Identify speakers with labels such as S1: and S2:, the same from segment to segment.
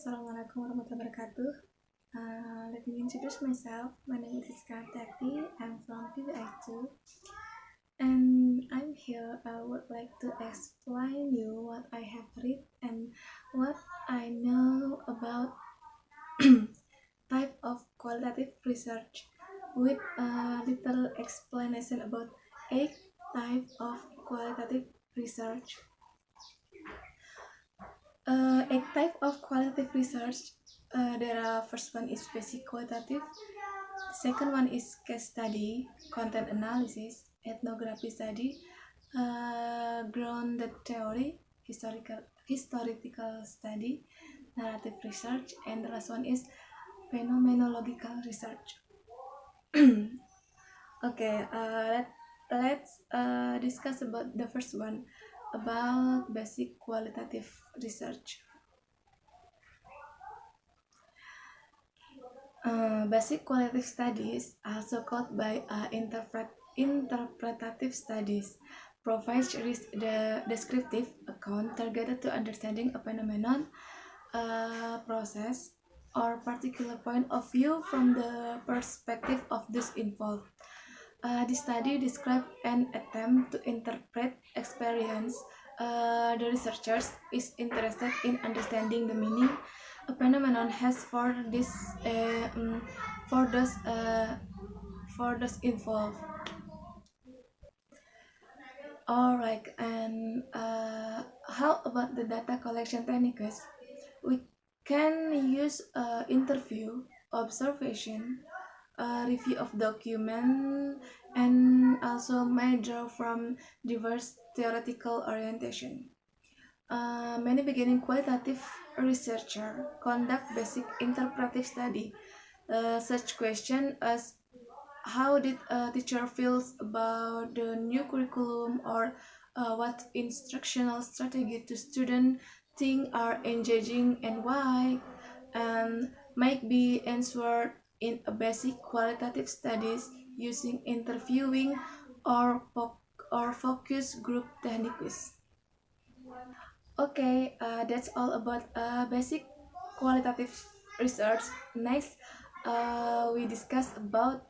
S1: Assalamualaikum warahmatullahi wabarakatuh. Let me introduce myself. My name is Kartapi. I'm from PBI2, and I'm here. I would like to explain you what I have read and what I know about type of qualitative research, with a little explanation about 8 types of qualitative research. 8 types of qualitative research. There are first one is basic qualitative, second one is case study, content analysis, ethnography study, grounded theory, historical study, narrative research, and the last one is phenomenological research. Okay, let's discuss about the first one, about basic qualitative research. Basic qualitative studies, also called by interpretative studies, provides the descriptive account targeted to understanding a phenomenon, process, or particular point of view from the perspective of those involved. This study describes an attempt to interpret experience. The researchers is interested in understanding the meaning a phenomenon has for this for those involved. Alright, and how about the data collection techniques? We can use interview, observation, review of document, and also may draw from diverse theoretical orientation. Many beginning qualitative researchers conduct basic interpretive study. Such questions as how did a teacher feels about the new curriculum, or what instructional strategy to students think are engaging and why, and might be answered in a basic qualitative studies using interviewing or focus group techniques. Okay, that's all about basic qualitative research. Next, we discuss about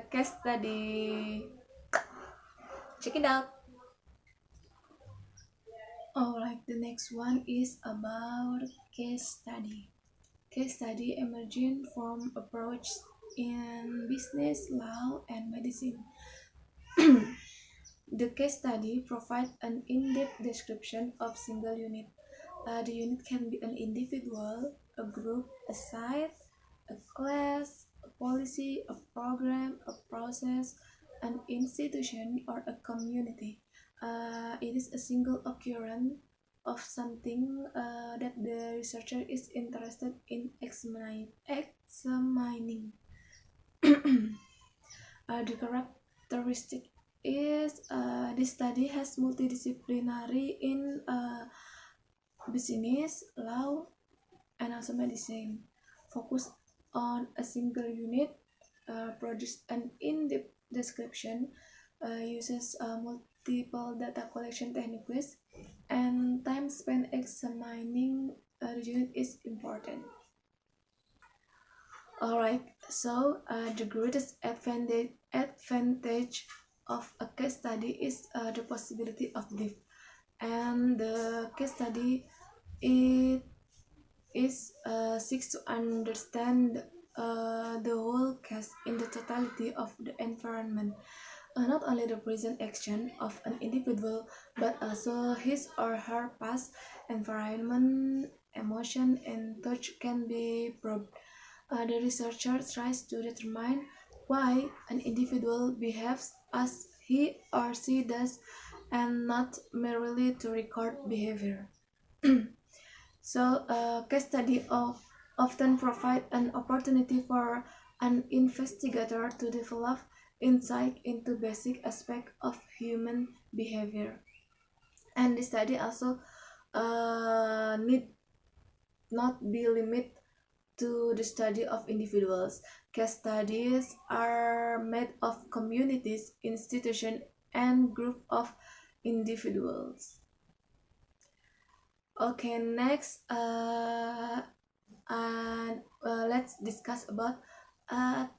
S1: case study. Check it out. Alright, the next one is about case study. Case study emerging from approach in business, law, and medicine. The case study provides an in-depth description of single unit. The unit can be an individual, a group, a site, a class, a policy, a program, a process, an institution, or a community. It is a single occurrence of something that the researcher is interested in examining. The characteristic is this study has multidisciplinary in business, law, and also medicine. Focus on a single unit, produce an in-depth description, uses multiple data collection techniques, and time spent examining the unit is important. Alright, so the greatest advantage of a case study is the possibility of depth, and the case study it is seeks to understand the whole case in the totality of the environment, not only the present action of an individual, but also his or her past environment, emotion, and touch can be probed. The researcher tries to determine why an individual behaves as he or she does, and not merely to record behavior. So, case study often provide an opportunity for an investigator to develop insight into basic aspects of human behavior. And the study also need not be limited to the study of individuals. Case studies are made of communities, institutions, and group of individuals. Okay, next, And let's discuss about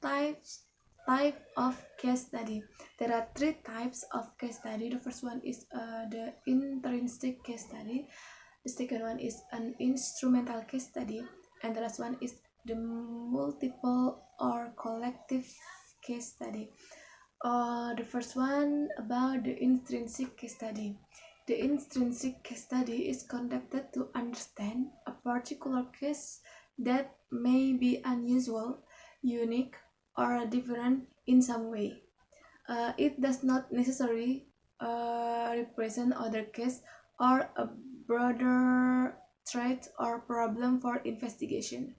S1: type of case study. There are three types of case study. The first one is the intrinsic case study. The second one is an instrumental case study, and the last one is the multiple or collective case study. The first one about the intrinsic case study. The intrinsic case study is conducted to understand a particular case that may be unusual, unique, or different in some way. It does not necessarily represent other case or a broader threat or problem for investigation.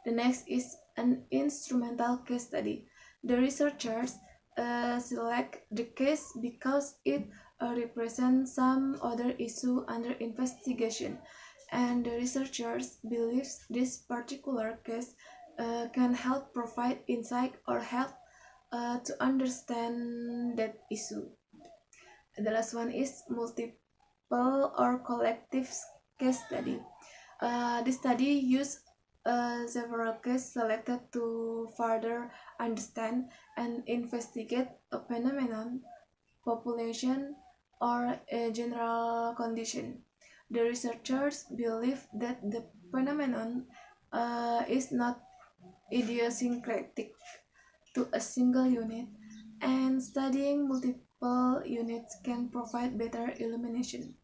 S1: The next is an instrumental case study. The researchers select the case because it represents some other issue under investigation, and the researchers believe this particular case can help provide insight or help to understand that issue. The last one is multiple or collective case study. The study used several cases selected to further understand and investigate a phenomenon, population, or a general condition. The researchers believe that the phenomenon is not idiosyncratic to a single unit, and studying multiple units can provide better illumination.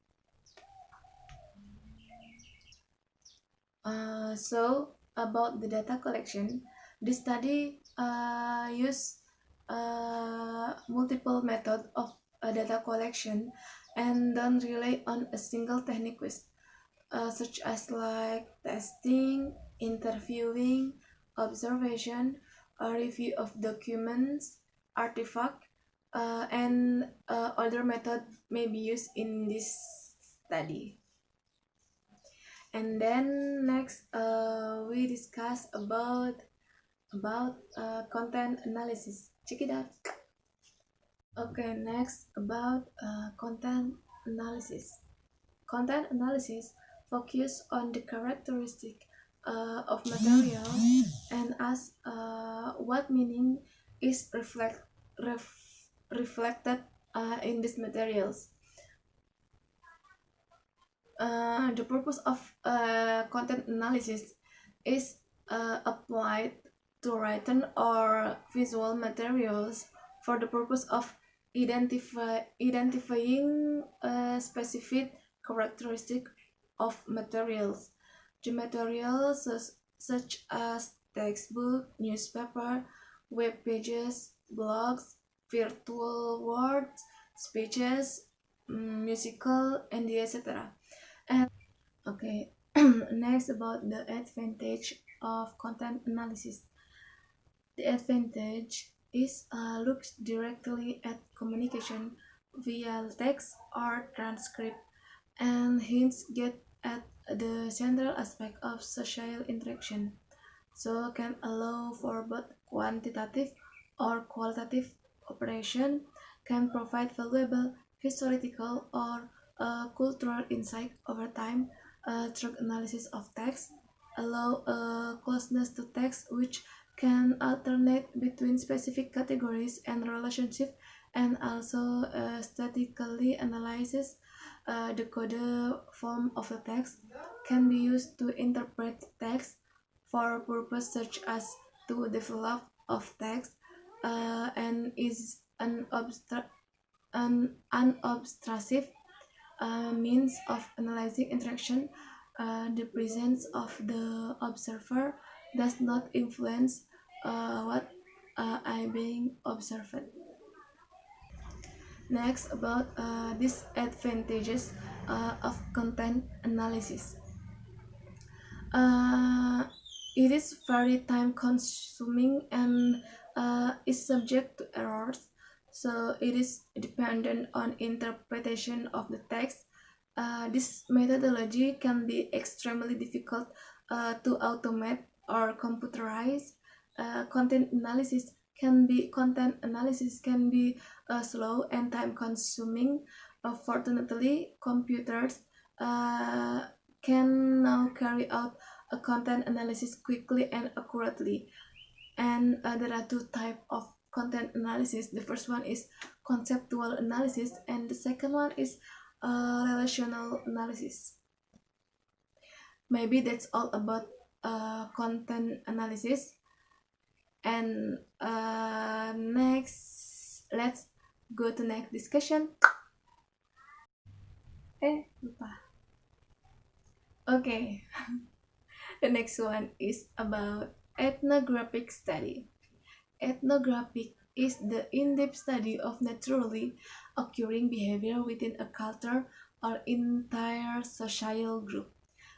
S1: So about the data collection, the study use multiple method of data collection and don't rely on a single technique, such as like testing, interviewing, observation, a review of documents, artifact, and other method may be used in this study. And then next we discuss about content analysis. Check it out. Okay, next about content analysis. Content analysis focus on the characteristic of materials and asks what meaning is reflected in these materials. The purpose of content analysis is applied to written or visual materials for the purpose of identifying a specific characteristic of materials. The materials such as textbook, newspaper, web pages, blogs, virtual words, speeches, musical, and etc. And okay, next about the advantage of content analysis. The advantage is looks directly at communication via text or transcript, and hence get at the central aspect of social interaction, so can allow for both quantitative or qualitative operation, can provide valuable historical or cultural insight over time through analysis of text, allow closeness to text which can alternate between specific categories and relationships, and also statically analyzes the code form of the text, can be used to interpret text for purposes such as to develop of text, and is an unobtrusive means of analyzing interaction. The presence of the observer does not influence what I being observed. Next, about disadvantages of content analysis. Uh, it is very time consuming and is subject to errors, so it is dependent on interpretation of the text. This methodology can be extremely difficult to automate or computerize. Content analysis can be slow and time consuming. Fortunately, computers can now carry out a content analysis quickly and accurately. And there are two types of content analysis. The first one is conceptual analysis, and the second one is relational analysis. Maybe that's all about content analysis. And next, let's go to next discussion. Lupa. Okay, the next one is about ethnographic study. Ethnographic is the in-depth study of naturally occurring behavior within a culture or entire social group.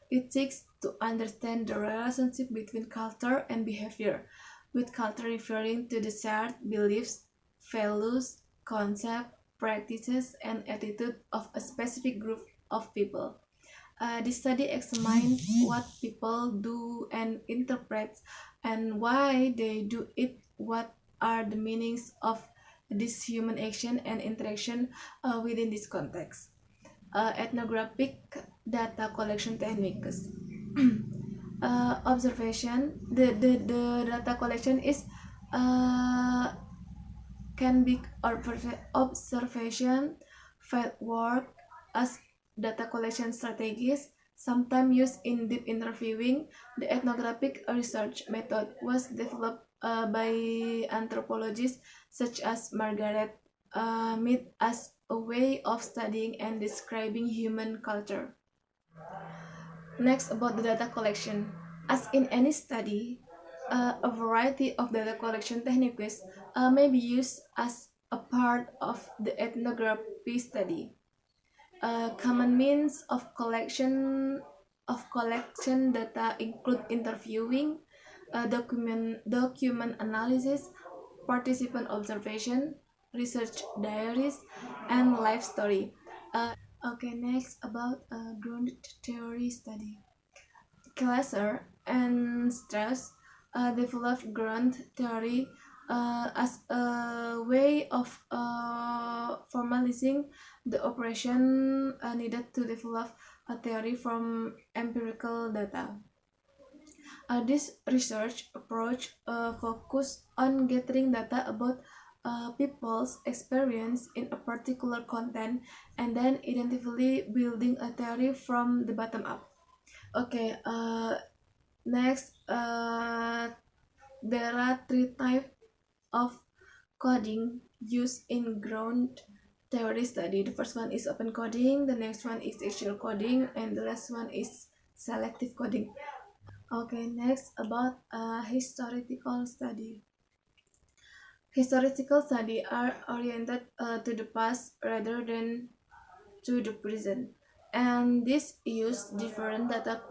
S1: It seeks to understand the relationship between culture and behavior, with culture referring to the shared beliefs, values, concepts, practices, and attitude of a specific group of people. This study examines what people do and interpret and why they do it, what are the meanings of this human action and interaction within this context. Ethnographic data collection techniques. Observation, the data collection is uh, can be observation, field work as data collection strategies, sometimes used in deep interviewing. The ethnographic research method was developed by anthropologists such as Margaret Mead as a way of studying and describing human culture. Next, about the data collection. As in any study, a variety of data collection techniques may be used as a part of the ethnography study. Common means of collection data include interviewing, document analysis, participant observation, research diaries, and life story. Okay, next about ground theory study. Kleiser and Strauss developed ground theory as a way of formalizing the operation needed to develop a theory from empirical data. This research approach focused on gathering data about people's experience in a particular content and then identifying building a theory from the bottom up. Okay, next, there are three types of coding used in ground theory study. The first one is open coding, the next one is textual coding, and the last one is selective coding. Okay, next about historical study. Historical study are oriented to the past rather than to the present, and this use different data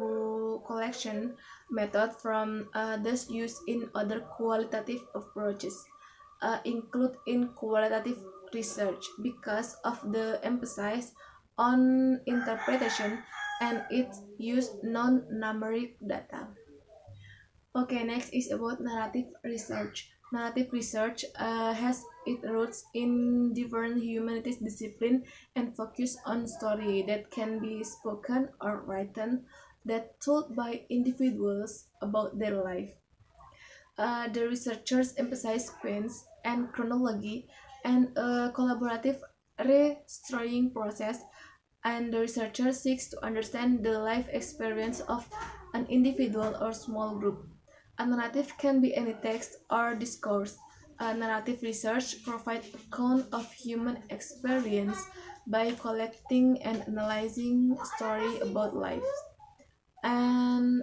S1: collection method from those used in other qualitative approaches, include in qualitative research because of the emphasis on interpretation and its use non-numeric data. Okay, next is about narrative research. Narrative research has its roots in different humanities discipline and focus on story that can be spoken or written that told by individuals about their life. The researchers emphasize sequence and chronology and a collaborative restoring process, and the researcher seeks to understand the life experience of an individual or small group. A narrative can be any text or discourse. A narrative research provides account of human experience by collecting and analyzing story about life. And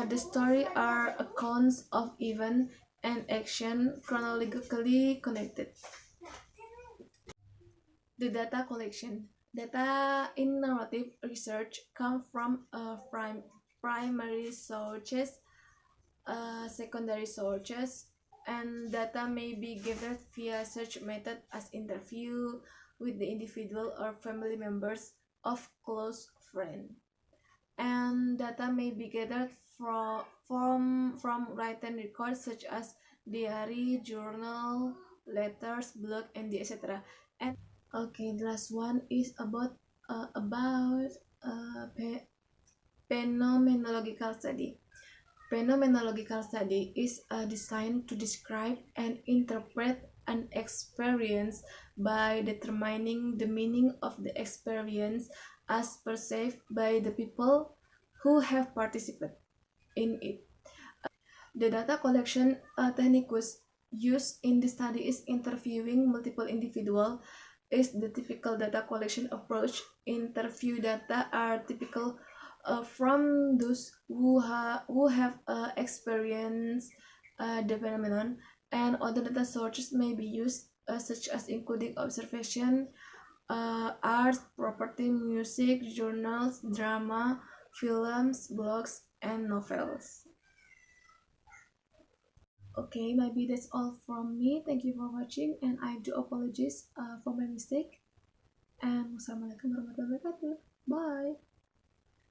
S1: the story are accounts of event and action chronologically connected. The data collection. Data in narrative research come from primary sources, secondary sources, and data may be gathered via search method as interview with the individual or family members of close friend. And data may be gathered from written records such as diary, journal, letters, blog, and etc. And okay, the last one is about phenomenological study. Phenomenological study is designed to describe and interpret an experience by determining the meaning of the experience as perceived by the people who have participated in it. The data collection technique was used in the study is interviewing multiple individuals is the typical data collection approach. Interview data are typical from those who have experienced the phenomenon, and other data sources may be used, such as including observation, art, property, music, journals, drama, films, blogs, and novels. Okay, maybe that's all from me. Thank you for watching, and I do apologize for my mistake. And wassalamualaikum warahmatullahi wabarakatuh.